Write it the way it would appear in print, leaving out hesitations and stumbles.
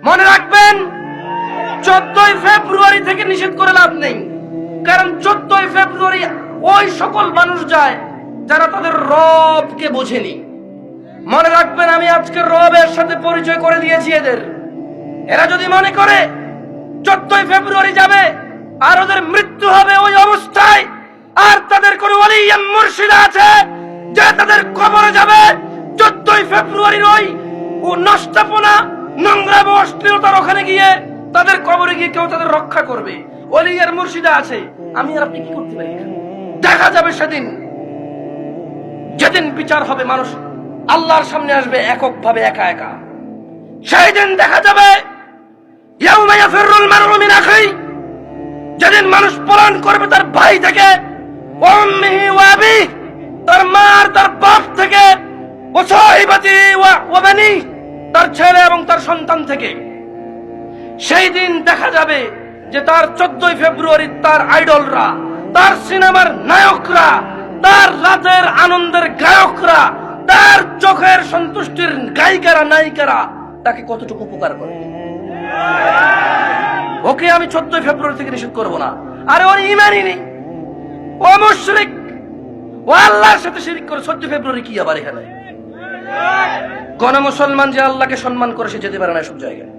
মনে রাখবেন 14ই ফেব্রুয়ারি থেকে নিষেধ করে লাভ নেই, কারণ 14ই ফেব্রুয়ারি ওই সকল মানুষ যায় যারা তাদের রবকে বোঝেনি। মনে রাখবেন আমি আজকে রবের সাথে পরিচয় করে দিয়েছি এদের। এরা যদি মনে করে 14ই ফেব্রুয়ারি যাবে আর ওদের মৃত্যু হবে ওই অবস্থায়, আর তাদের কোন ওলি মুর্শিদ আছে যে তাদের কবরে যাবে 14ই ফেব্রুয়ারির ওই নষ্টাপনা নোংরা অশ্লীলতার ওখানে গিয়ে তাদের কবরে গিয়ে কেউ তাদের রক্ষা করবে, ওলি আর মুর্শিদা আছে, আমি আর আপনি কি করতে পারি? দেখা যাবে সেদিন, যেদিন বিচার হবে, মানুষ আল্লাহর সামনে আসবে এককভাবে, একা একা। সেই দিন দেখা যাবে ইয়াউমা ইয়াফিরুল মারউ মিন আখিহি, যেদিন মানুষ পলায়ন করবে তার ভাই থেকে, ওয়া উম্মিহি ওয়া আবিহি, তার মা আর তার বাপ থেকে, ওয়া সাহিবাতি ওয়া বানি, তার ছেলে এবং তার সন্তান থেকে। সেই দিন দেখা যাবে যে তার 14ই ফেব্রুয়ারি তার আইডলরা, তার সিনেমার নায়করা, তার রাতের আনন্দের গায়করা, তার চোখের সন্তুষ্টির গায়িকারা নায়িকারা তাকে কতটুকু উপকার করে। ওকে আমি 14ই ফেব্রুয়ারি থেকে নিষেধ করবো না। আরে ওর ইমানই নেই, ও মুশরিক, ও আল্লাহর সাথে শিরক করে। 14 ফেব্রুয়ারি কি আবার এখানে? কোন মুসলমান যে আল্লাহকে সম্মান করে সে যেতে পারে না সব জায়গায়।